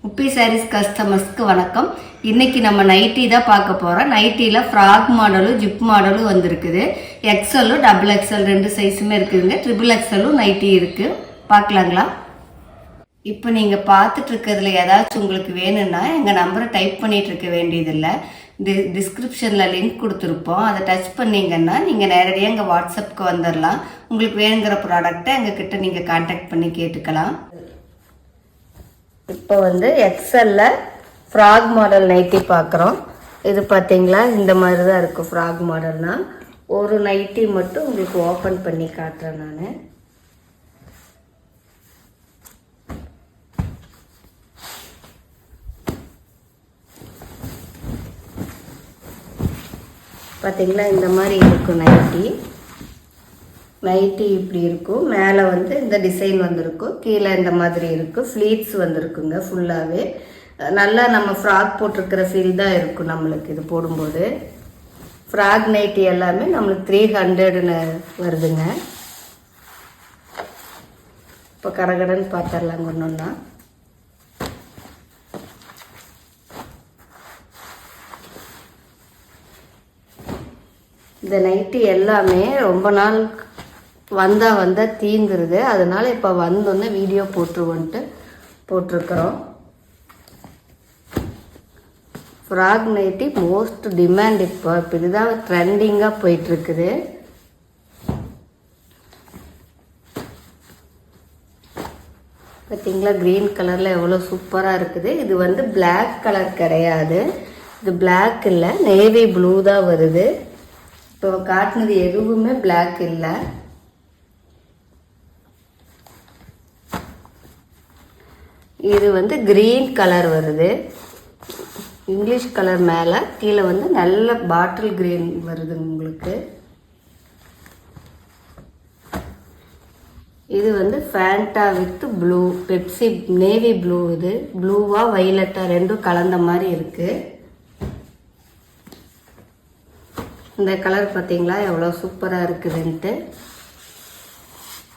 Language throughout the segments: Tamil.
உப்பி சாரீஸ் கஸ்டமர்ஸ்க்கு வணக்கம். இன்னைக்கு நம்ம நைட்டி தான் பார்க்க போகிறோம். நைட்டியில் ஃப்ராக் மாடலும் ஜிப் மாடலும் வந்திருக்குது. எக்ஸலும் டபுள் எக்ஸல் ரெண்டு சைஸுமே இருக்குதுங்க. ட்ரிபிள் எக்ஸலும் நைட்டி இருக்குது. பார்க்கலாங்களா? இப்போ நீங்கள் பார்த்துட்டு இருக்கிறதுல ஏதாச்சும் உங்களுக்கு வேணும்னா எங்கள் நம்பரை டைப் பண்ணிகிட்டு இருக்க வேண்டியதில்லை. டிஸ்கிரிப்ஷனில் லிங்க் கொடுத்துருப்போம். அதை டச் பண்ணிங்கன்னா நீங்கள் நேரடியாக எங்கள் வாட்ஸ்அப்புக்கு வந்துடலாம். உங்களுக்கு வேணுங்கிற ப்ராடக்டை எங்ககிட்ட நீங்கள் கான்டாக்ட் பண்ணி கேட்டுக்கலாம். இப்போ எக்ஸல்ல ஃப்ராக் மாடல் நைட்டி பார்க்குறோம். இது பார்த்தீங்களா, இந்த மாதிரி தான் இருக்கும். ஃப்ராக் மாடல்னா ஒரு நைட்டி மட்டும் உங்களுக்கு ஓப்பன் பண்ணி காட்டுறேன் நான். பார்த்தீங்களா, இந்த மாதிரி இருக்கும் நைட்டி இப்படி இருக்கும். மேலே இந்த டிசைன் வந்திருக்கும், கீழே இந்த மாதிரி இருக்கும். ஃப்ளீட்ஸ் வந்திருக்குங்க ஃபுல்லாகவே. நல்லா நம்ம ஃப்ராக் போட்டிருக்கிற ஃபீல் தான் இருக்கும் நம்மளுக்கு இது போடும்போது. ஃப்ராக் நைட்டி எல்லாமே நம்மளுக்கு 300ன்னு வருதுங்க. இப்போ கடகடன்னு பார்த்துடலாங்க ஒன்றுன்னா. இந்த நைட்டி எல்லாமே ரொம்ப நாள் வந்தால் தீந்துருது. அதனால இப்போ வந்தோன்னே வீடியோ போட்டுருவோன்ட்டு போட்டிருக்கிறோம். Frock nightie most demand. இப்போ இதுதான் ட்ரெண்டிங்காக போயிட்டுருக்குது. பார்த்தீங்களா, க்ரீன் கலரில் எவ்வளோ சூப்பராக இருக்குது. இது பிளாக் கலர் கிடையாது. இது பிளாக் இல்லை, நேவி ப்ளூ தான் வருது. இப்போ காட்டினது எதுவுமே பிளாக் இல்லை. இது கிரீன் கலர் வருது. இங்கிலீஷ் கலர் மேலே, கீழே நல்ல பாட்டில் கிரீன் வருது உங்களுக்கு. இது Fanta with blue, Pepsi navy blue. இது ப்ளூவா வைலட்டா ரெண்டும் கலந்த மாதிரி இருக்கு. இந்த கலர் பார்த்தீங்களா எவ்வளோ சூப்பராக இருக்குதுன்ட்டு.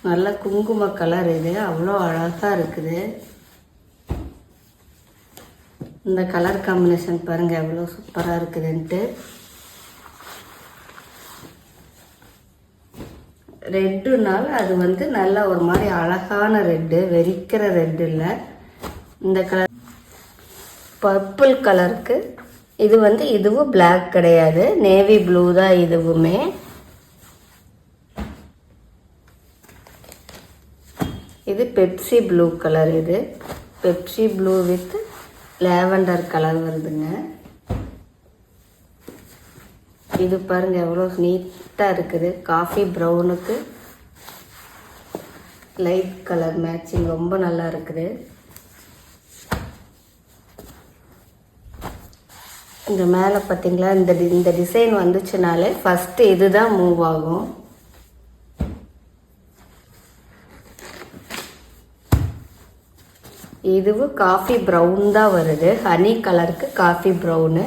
நல்ல குங்கும கலர். இது அவ்வளோ அழகாக இருக்குது. இந்த கலர் காம்பினேஷன் பாருங்கள் எவ்வளோ சூப்பராக இருக்குதுன்ட்டு. ரெட்டுனால அது நல்ல ஒரு மாதிரி அழகான ரெட்டு, வெறிக்கிற ரெட்டு இல்லை. இந்த கலர் பர்பிள் கலருக்கு இது இதுவும் பிளாக் கிடையாது, நேவி ப்ளூ தான் இதுவுமே. இது பெப்சி ப்ளூ கலர். இது Pepsi blue with lavender colour வருதுங்க. இது பாருங்க எவ்வளோ நீட்டாக இருக்குது. காஃபி ப்ரௌனுக்கு லைட் கலர் மேட்சிங் ரொம்ப நல்லா இருக்குது. இந்த மேலே பார்த்தீங்களா, இந்த டிசைன் வந்துச்சுனாலே ஃபஸ்ட்டு இதுதான் மூவ் ஆகும். இதுவும் காஃபி ப்ரௌன் தான் வருது. ஹனி கலருக்கு காஃபி ப்ரௌனு.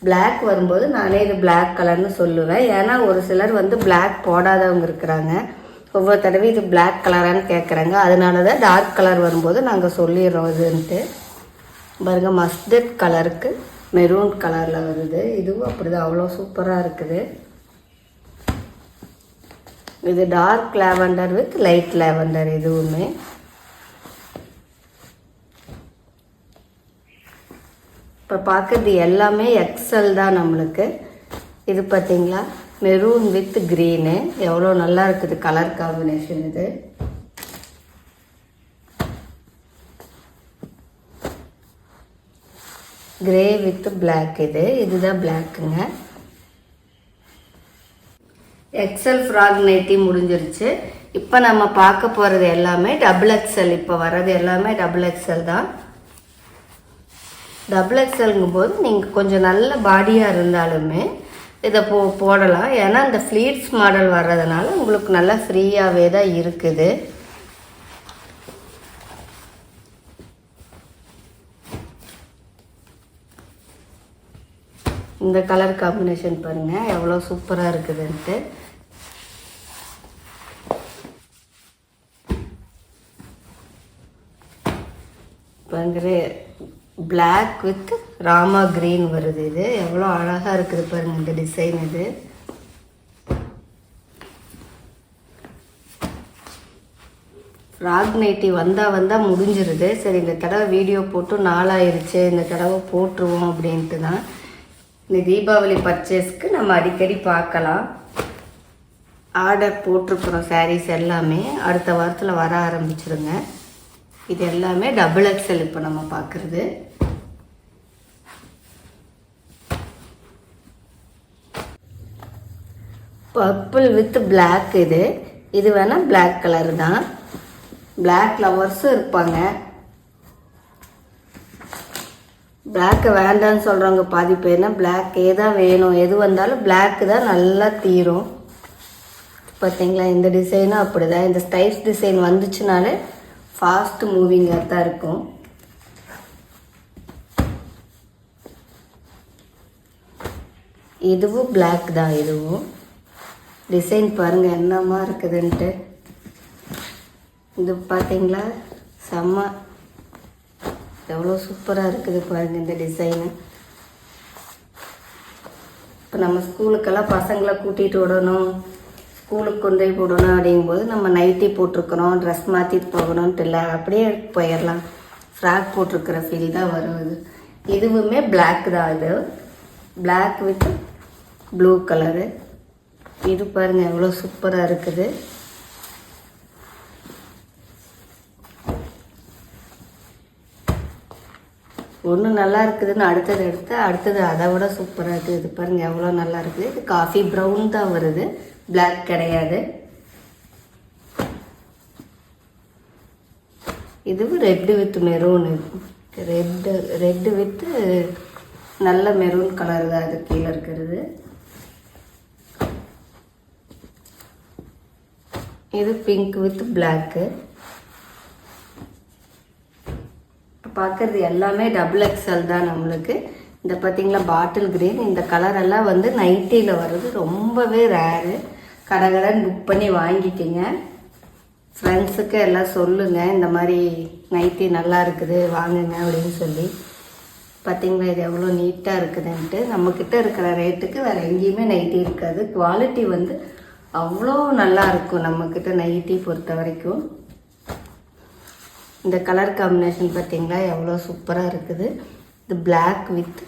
பிளாக் வரும்போது நானே இது பிளாக் கலர்னு சொல்லுவேன். ஏன்னா ஒரு சிலர் பிளாக் போடாதவங்க இருக்கிறாங்க. ஒவ்வொரு தடவை இது பிளாக் கலரானு கேட்குறாங்க. அதனால தான் டார்க் கலர் வரும்போது நாங்கள் சொல்லிடுறோம் இதுன்ட்டு. பாருங்க, மஸ்டர்ட் கலருக்கு மெரூன் கலரில் வருது. இதுவும் அப்படிதான், அவ்வளோ சூப்பராக இருக்குது. இது dark lavender with light lavender. இதுவுமே இப்போ பார்க்குறது எல்லாமே எக்ஸல் தான் நம்மளுக்கு. இது பார்த்தீங்களா, மெரூன் வித் க்ரீனு எவ்வளோ நல்லா இருக்குது கலர் காம்பினேஷன். இது கிரே வித் பிளாக். இதுதான் பிளாக்குங்க. எக்ஸல் ஃப்ராக் நைட்டி முடிஞ்சிருச்சு. இப்போ நம்ம பார்க்க போகிறது எல்லாமே டபுள் எக்ஸல். இப்போ வர்றது எல்லாமே டபுள் எக்ஸல் தான். டபுள் எக்ஸல்ங்கும் போது நீங்கள் கொஞ்சம் நல்ல பாடியாக இருந்தாலுமே இதை போடலாம். ஏன்னா இந்த ஃப்ளீட்ஸ் மாடல் வர்றதுனால உங்களுக்கு நல்லா ஃப்ரீயாகவே தான் இருக்குது. இந்த கலர் காம்பினேஷன் பாருங்கள் எவ்வளோ சூப்பராக இருக்குதுன்ட்டு. பாருங்க, பிளாக் வித் ராமா கிரீன் வருது. இது எவ்வளோ அழகாக இருக்குது பாருங்கள் இந்த டிசைன். இது ஃப்ராக் நைட்டி வந்தால் முடிஞ்சிருது. சரி இந்த தடவை வீடியோ போட்டு நாளாயிருச்சு, இந்த தடவை போட்டுருவோம் அப்படின்ட்டு தான். இந்த தீபாவளி பர்ச்சேஸ்க்கு நம்ம அடிக்கடி பார்க்கலாம். ஆர்டர் போட்டிருக்கிறோம் சாரீஸ் எல்லாமே. அடுத்த வாரத்தில் வர ஆரம்பிச்சிருங்க. இது எல்லாமே டபுள் எக்ஸல் இப்போ நம்ம பார்க்குறது. Purple with black. இது வேணால் பிளாக் கலர் தான். பிளாக் லவர்ஸும் இருப்பாங்க. பிளாக்கு வேண்டான்னு சொல்கிறவங்க பாதி பேர்னா பிளாக்கே தான் வேணும், எது வந்தாலும் பிளாக்கு தான் நல்லா தீரும். பார்த்தீங்களா இந்த டிசைனும் அப்படி தான். இந்த ஸ்டைப்ஸ் டிசைன் வந்துச்சுனாலே ஃபாஸ்ட் மூவிங்காக தான் இருக்கும். இதுவும் பிளாக் தான். இதுவும் டிசைன் பாருங்கள் என்னமா இருக்குதுன்ட்டு. இது பார்த்தீங்களா செம்ம, எவ்வளோ சூப்பராக இருக்குது பாருங்கள் இந்த டிசைனு. இப்போ நம்ம ஸ்கூலுக்கெல்லாம் பசங்களை கூட்டிகிட்டு விடணும், ஸ்கூலுக்கு கொண்டு போய் விடணும் அப்படிங்கும்போது நம்ம நைட்டி போட்டிருக்கிறோம், ட்ரெஸ் மாற்றிட்டு போகணுன்ட்டு இல்லை, அப்படியே போயிடலாம். ஃப்ராக் போட்டிருக்கிற ஃபீல் தான் வருது. இதுவுமே பிளாக் தான். இது பிளாக் வித் ப்ளூ கலரு. இது பாருங்கள் எவ்வளோ சூப்பராக இருக்குது. ஒன்று நல்லா இருக்குதுன்னு அடுத்தது அதை விட சூப்பராக இருக்குது. இது பாருங்கள் எவ்வளோ நல்லா இருக்குது. இது காஃபி ப்ரௌன் தான் வருது, பிளாக் கிடையாது. இதுவும் red with maroon. Red with நல்ல மெரூன் கலர் தான் அது கீழே இருக்கிறது. இது பிங்க் வித் பிளாக்கு. பார்க்குறது எல்லாமே டபுள் எக்ஸல் தான் நம்மளுக்கு. இந்த பார்த்திங்களா பாட்டில் கிரீன். இந்த கலரெல்லாம் வந்து நைட்டியில் வர்றது ரொம்பவே ரேரு. கடைன்னு புக் பண்ணி வாங்கிக்கிங்க. ஃப்ரெண்ட்ஸுக்கு எல்லாம் சொல்லுங்கள் இந்த மாதிரி நைட்டி நல்லா இருக்குது வாங்குங்க அப்படின்னு சொல்லி. பார்த்திங்களா இது எவ்வளோ நீட்டாக இருக்குதுன்ட்டு. நம்மக்கிட்ட இருக்கிற ரேட்டுக்கு வேறு எங்கேயுமே நைட்டி இருக்காது. குவாலிட்டி வந்து அவ்வளோ நல்லா இருக்கும் நம்மக்கிட்ட நைட்டி பொறுத்த வரைக்கும். இந்த கலர் காம்பினேஷன் பார்த்திங்களா எவ்வளோ சூப்பராக இருக்குது. இது பிளாக் வித்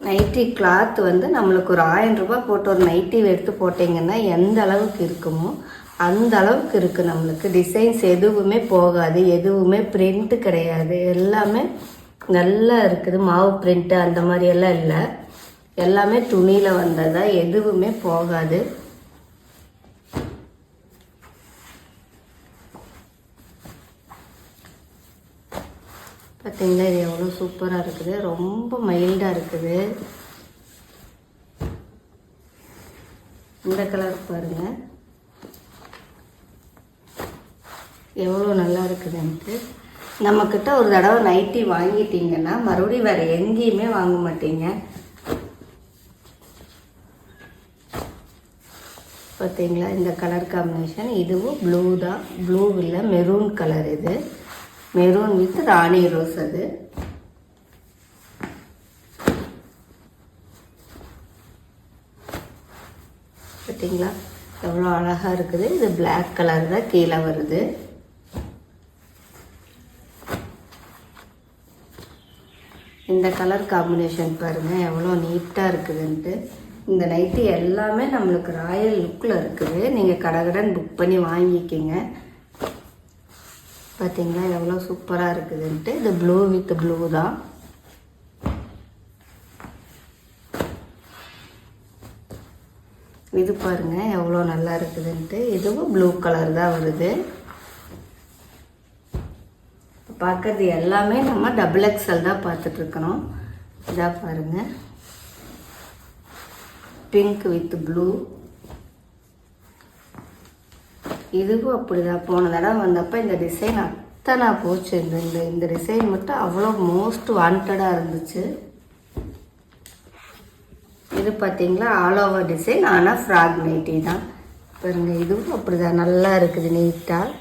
நைட்டி கிளாத் வந்து நம்மளுக்கு ஒரு 1000 ரூபாய் போட்டு ஒரு நைட்டி எடுத்து போட்டிங்கன்னா எந்த அளவுக்கு இருக்குமோ அந்த அளவுக்கு இருக்குது நம்மளுக்கு. டிசைன்ஸ் எதுவுமே போகாது, எதுவுமே பிரிண்ட்டு கிடையாது, எல்லாமே நல்லா இருக்குது. மாவு பிரிண்ட்டு அந்த மாதிரியெல்லாம் இல்லை, எல்லாமே துணியில் வந்ததா, எதுவுமே போகாது. பார்த்தீங்களா இது எவ்வளோ சூப்பராக இருக்குது, ரொம்ப மைல்டாக இருக்குது. இந்த கலர் பாருங்கள் எவ்வளோ நல்லா இருக்குதுன்ட்டு. நம்மக்கிட்ட ஒரு தடவை நைட்டி வாங்கிட்டீங்கன்னா மறுபடியும் வேறு எங்கேயுமே வாங்க மாட்டீங்க. பார்த்தீங்களா இந்த கலர் காம்பினேஷன். இதுவும் ப்ளூ தான், ப்ளூ இல்லை மெரூன் கலர். இது மெரூன் வித் ராணி ரோஸ். அது பார்த்தீங்களா எவ்வளோ அழகாக இருக்குது. இது பிளாக் கலர் தான் கீழே வருது. இந்த கலர் காம்பினேஷன் பாருங்கள் எவ்வளோ நீட்டாக இருக்குதுன்ட்டு. இந்த நைட்டி எல்லாமே நம்மளுக்கு ராயல் லுக்கில் இருக்குது. நீங்கள் கடன் புக் பண்ணி வாங்கிக்கிங்க. பார்த்தீங்களா எவ்வளோ சூப்பராக இருக்குதுன்ட்டு. இது ப்ளூ வித் ப்ளூ தான். இது பாருங்கள் எவ்வளோ நல்லா இருக்குதுன்ட்டு. இதுவும் ப்ளூ கலர் தான் வருது. பார்க்குறது எல்லாமே நம்ம டபுள் எக்ஸல் தான் பார்த்துட்ருக்கணும். இதாக பாருங்கள் பிங்க் வித் ப்ளூ. இதுவும் அப்படிதான். போன தடவை வந்தப்போ இந்த டிசைன் அத்தனை போச்சு. இந்த டிசைன் மட்டும் அவ்வளோ மோஸ்ட் வாண்டடாக இருந்துச்சு. இது பார்த்தீங்களா ஆல் ஓவர் டிசைன், ஆனால் ஃப்ராக் நைட்டி தான். பாருங்க இதுவும் அப்படிதான் நல்லா இருக்குது நீட்டாக.